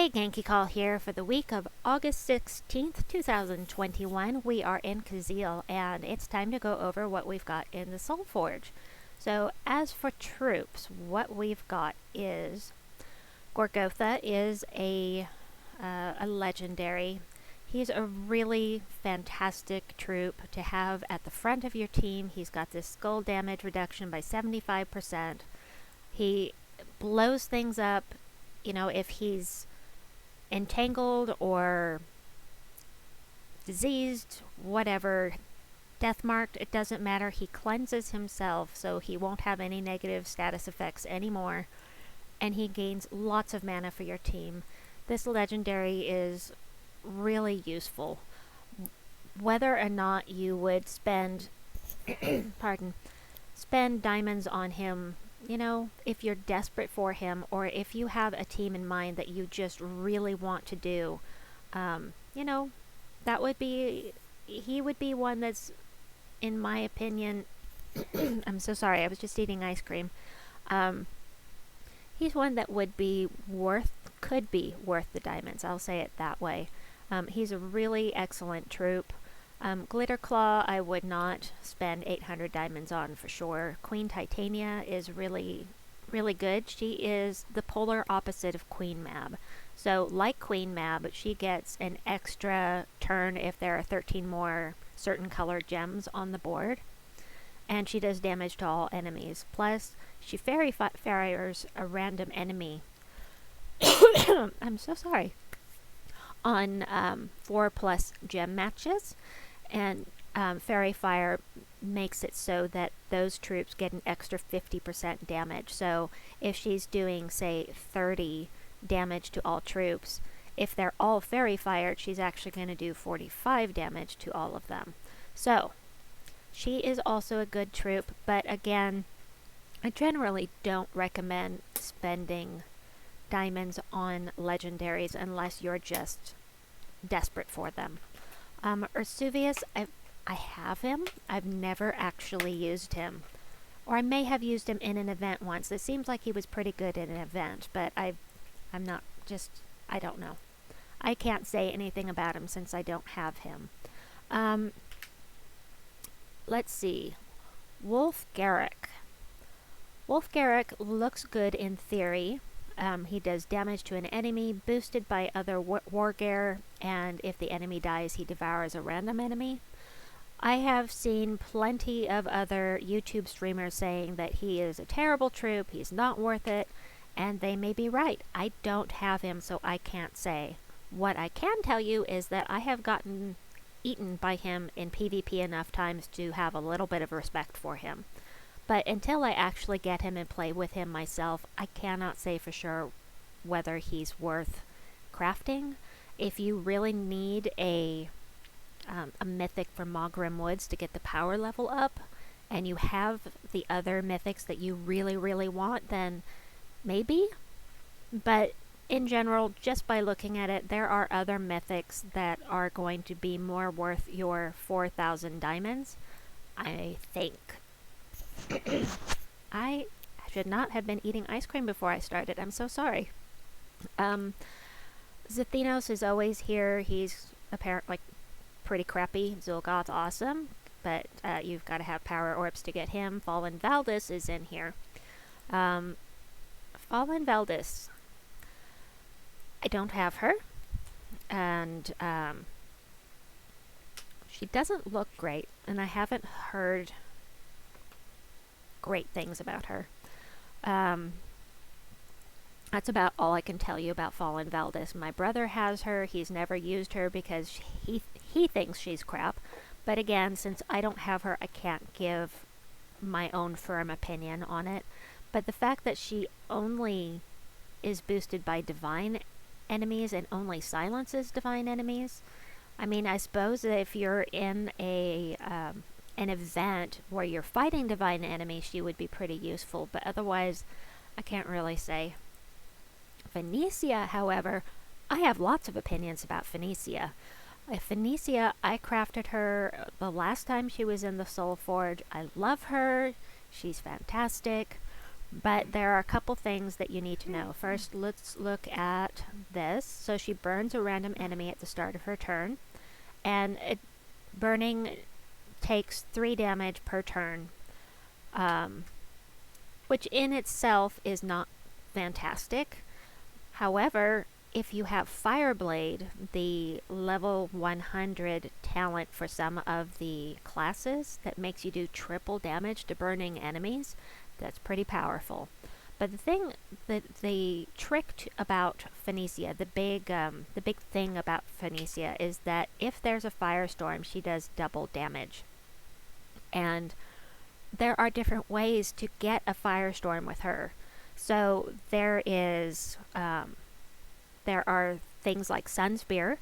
Hey, Genki Call here for the week of August 16th, 2021. We are in Khaziel, and it's time to go over what we've got in the Soulforge. So, as for troops, what we've got is Gorgotha is a legendary. He's a really fantastic troop to have at the front of your team. He's got this skull damage reduction by 75%. He blows things up, if he's entangled or diseased, whatever, death marked, it doesn't matter. He cleanses himself, so he won't have any negative status effects anymore, and he gains lots of mana for your team. This legendary is really useful. Whether or not you would spend spend diamonds on him, if you're desperate for him, or if you have a team in mind that you just really want to do, that would be, he would be one that's, in my opinion, I'm so sorry, I was just eating ice cream. He's one that could be worth the diamonds, I'll say it that way. He's a really excellent troop. Glitterclaw, I would not spend 800 diamonds on for sure. Queen Titania is really, really good. She is the polar opposite of Queen Mab. So, like Queen Mab, she gets an extra turn if there are 13 more certain colored gems on the board. And she does damage to all enemies. Plus, she fairy fires a random enemy. I'm so sorry. On 4+ gem matches. And Fairy Fire makes it so that those troops get an extra 50% damage. So if she's doing, say, 30 damage to all troops, if they're all Fairy Fired, she's actually going to do 45 damage to all of them. So she is also a good troop, but again, I generally don't recommend spending diamonds on legendaries unless you're just desperate for them. Ursuvius, I have him. I've never actually used him. Or I may have used him in an event once. It seems like he was pretty good in an event, but I don't know. I can't say anything about him since I don't have him. Let's see. Wolf Garrick. Wolf Garrick looks good in theory. He does damage to an enemy, boosted by other war gear, and if the enemy dies, he devours a random enemy. I have seen plenty of other YouTube streamers saying that he is a terrible troop, he's not worth it, and they may be right. I don't have him, so I can't say. What I can tell you is that I have gotten eaten by him in PvP enough times to have a little bit of respect for him. But until I actually get him and play with him myself, I cannot say for sure whether he's worth crafting. If you really need a mythic from Mogrim Woods to get the power level up, and you have the other mythics that you really, really want, then maybe. But in general, just by looking at it, there are other mythics that are going to be more worth your 4,000 diamonds, I think. I should not have been eating ice cream before I started. I'm so sorry. Zithinos is always here. He's apparently pretty crappy. Zul'Goth's awesome, but you've got to have power orbs to get him. Fallen Valdis is in here. Fallen Valdis, I don't have her, and she doesn't look great, and I haven't heard great things about her. That's about all I can tell you about Fallen Valdis. My brother has her. He's never used her because he thinks she's crap. But again, since I don't have her, I can't give my own firm opinion on it. But the fact that she only is boosted by divine enemies and only silences divine enemies, I mean, I suppose that if you're in an event where you're fighting divine enemies, she would be pretty useful, but otherwise, I can't really say. Phoenicia, however, I have lots of opinions about Phoenicia. Phoenicia, I crafted her the last time she was in the Soulforge. I love her. She's fantastic. But there are a couple things that you need to know. First, let's look at this. So she burns a random enemy at the start of her turn, and burning takes 3 damage per turn, which in itself is not fantastic. However, if you have Fireblade, the level 100 talent for some of the classes that makes you do triple damage to burning enemies, that's pretty powerful. But the trick about Phoenicia, the big thing about Phoenicia is that if there's a firestorm, she does double damage. And there are different ways to get a firestorm with her. So there are things like Sunspear,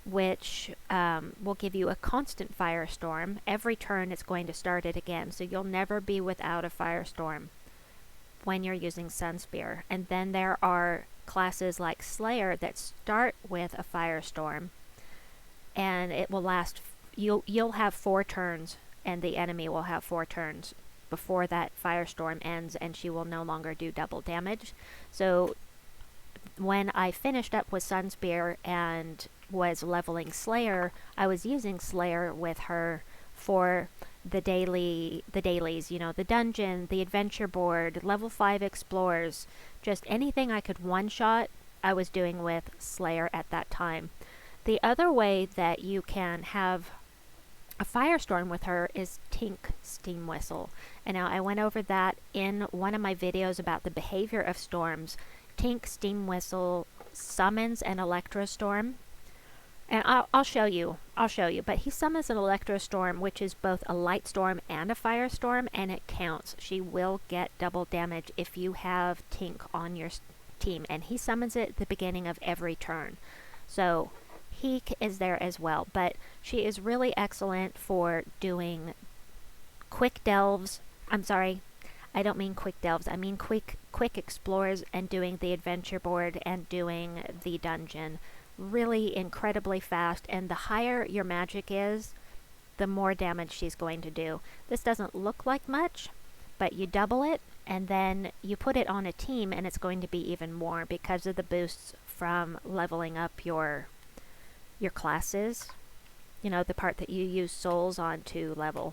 which will give you a constant firestorm. Every turn it's going to start it again, so you'll never be without a firestorm when you're using Sunspear. And then there are classes like Slayer that start with a firestorm, and it will last. You'll have 4 turns, and the enemy will have 4 turns before that firestorm ends, and she will no longer do double damage. So when I finished up with Sunspear and was leveling Slayer, I was using Slayer with her for the dailies, the dungeon, the adventure board, level 5 explorers, just anything I could one-shot, I was doing with Slayer at that time. The other way that you can have a firestorm with her is Tink Steam Whistle. And now I went over that in one of my videos about the behavior of storms. Tink Steam Whistle summons an Electrostorm. And I'll show you, but he summons an Electrostorm, which is both a light storm and a firestorm, and it counts. She will get double damage if you have Tink on your team, and he summons it at the beginning of every turn. So he is there as well, but she is really excellent for doing quick delves. I'm sorry, I don't mean quick delves, I mean quick explores and doing the adventure board and doing the dungeon. Really incredibly fast, and the higher your magic is, the more damage she's going to do. This doesn't look like much, but you double it and then you put it on a team and it's going to be even more because of the boosts from leveling up your classes. You know, the part that you use souls on to level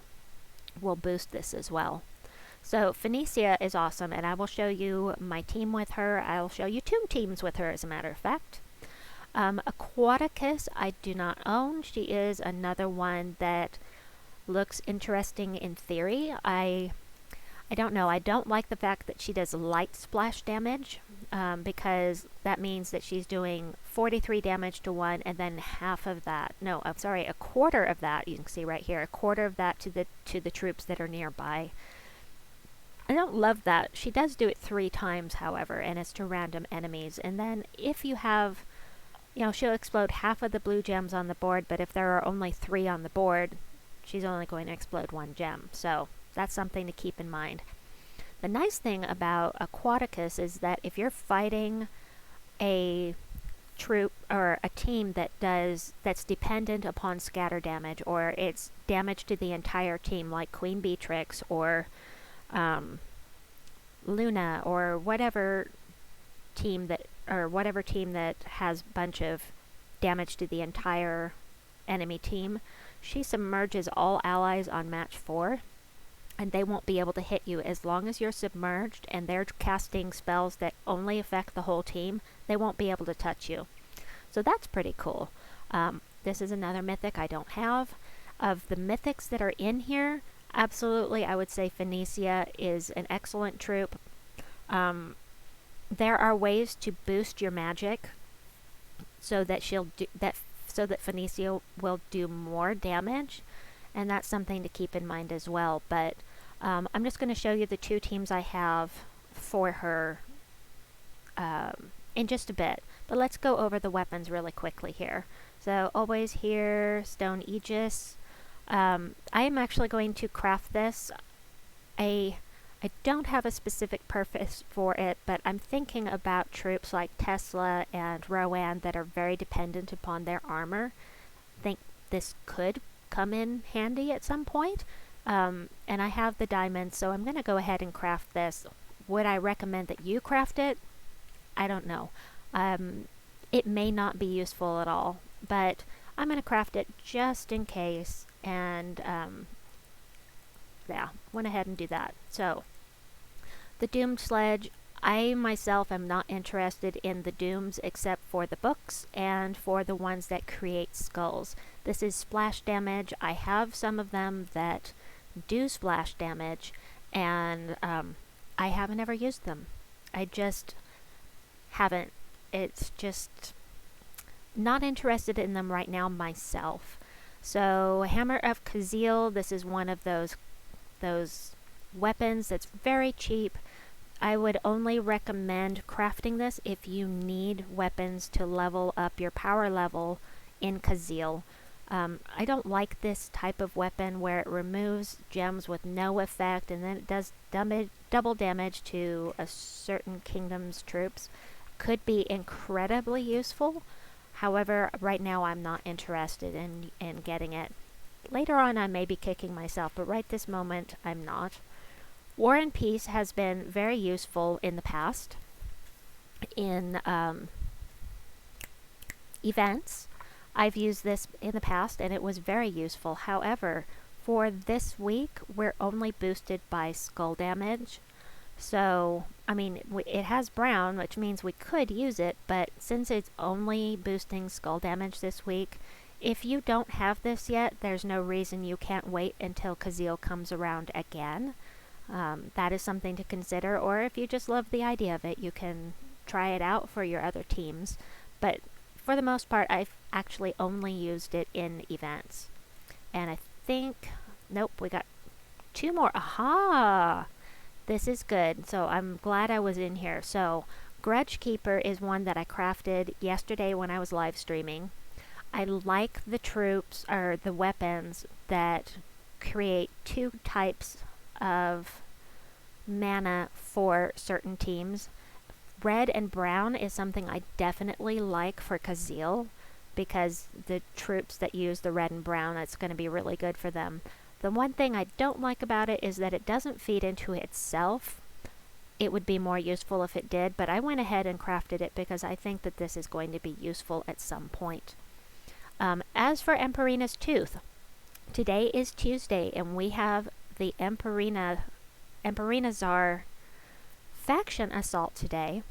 will boost this as well. So Phoenicia is awesome, and I will show you my team with her. I'll show you 2 teams with her, as a matter of fact. Aquaticus I do not own. She is another one that looks interesting in theory. I don't know. I don't like the fact that she does light splash damage, because that means that she's doing 43 damage to one, and then a quarter of that, you can see right here, a quarter of that to the troops that are nearby. I don't love that. She does do it 3 times, however, and it's to random enemies. And then if you have, she'll explode half of the blue gems on the board, but if there are only 3 on the board, she's only going to explode 1 gem. So that's something to keep in mind. The nice thing about Aquaticus is that if you're fighting a troop or a team that's dependent upon scatter damage, or it's damage to the entire team, like Queen Beatrix or Luna, or whatever team that has a bunch of damage to the entire enemy team, she submerges all allies on match 4, and they won't be able to hit you as long as you're submerged and they're casting spells that only affect the whole team. They won't be able to touch you. So that's pretty cool. This is another mythic I don't have. Of the mythics that are in here, absolutely I would say Phoenicia is an excellent troop. There are ways to boost your magic so that Phoenicia will do more damage, and that's something to keep in mind as well. But I'm just going to show you the 2 teams I have for her in just a bit. But let's go over the weapons really quickly here. So always here, Stone Aegis. I am actually going to craft this. I don't have a specific purpose for it, but I'm thinking about troops like Tesla and Rowan that are very dependent upon their armor. I think this could come in handy at some point. And I have the diamonds, so I'm going to go ahead and craft this. would I recommend that you craft it? I don't know. It may not be useful at all, but I'm going to craft it just in case, and yeah, went ahead and do that. So, the Doomed Sledge, I myself am not interested in the Dooms except for the books and for the ones that create skulls. This is splash damage. I have some of them that do splash damage, and I haven't ever used them. I just haven't. It's just not interested in them right now myself. So Hammer of Khaziel, this is one of those weapons that's very cheap. I would only recommend crafting this if you need weapons to level up your power level in Khaziel. I don't like this type of weapon where it removes gems with no effect and then it does double damage to a certain kingdom's troops. Could be incredibly useful. However, right now I'm not interested in getting it. Later on I may be kicking myself, but right this moment I'm not. War and Peace has been very useful in the past in events. I've used this in the past and it was very useful. However, for this week we're only boosted by skull damage. So, I mean, it has brown, which means we could use it, but since it's only boosting skull damage this week, if you don't have this yet, there's no reason you can't wait until Khaziel comes around again. That is something to consider, or if you just love the idea of it, you can try it out for your other teams. But for the most part, I've actually only used it in events. And I think, nope, we got 2 more. Aha! This is good, so I'm glad I was in here. So, Grudge Keeper is one that I crafted yesterday when I was live streaming. I like the troops, or the weapons, that create 2 types of mana for certain teams. Red and brown is something I definitely like for Khaziel, because the troops that use the red and brown, it's going to be really good for them. The one thing I don't like about it is that it doesn't feed into itself. It would be more useful if it did, but I went ahead and crafted it because I think that this is going to be useful at some point. As for Emperina's Tooth, today is Tuesday and we have the Emperina Czar faction assault today.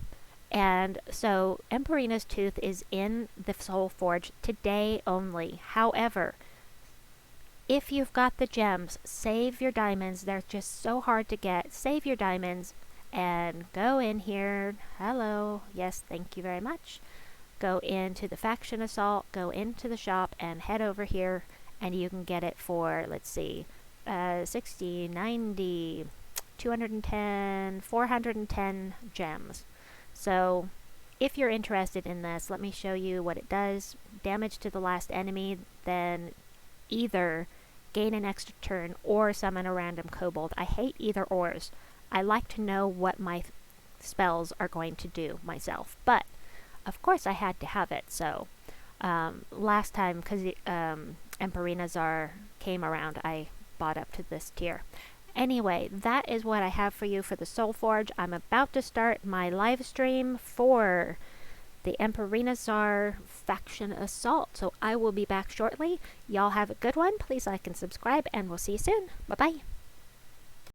And so Emperina's Tooth is in the Soulforge today only. However, if you've got the gems, save your diamonds. They're just so hard to get. Save your diamonds and go in here. Hello. Yes, thank you very much. Go into the faction assault, go into the shop, and head over here, and you can get it for, let's see, 60, 90, 210, 410 gems. So, if you're interested in this, let me show you what it does. Damage to the last enemy, then either gain an extra turn or summon a random kobold. I hate either ors. I like to know what my spells are going to do myself. But, of course I had to have it, so last time, because Emperina Czar came around, I bought up to this tier. Anyway, that is what I have for you for the Soulforge. I'm about to start my live stream for the Emperina Czar faction assault, so I will be back shortly. Y'all have a good one. Please like and subscribe, and we'll see you soon. Bye-bye.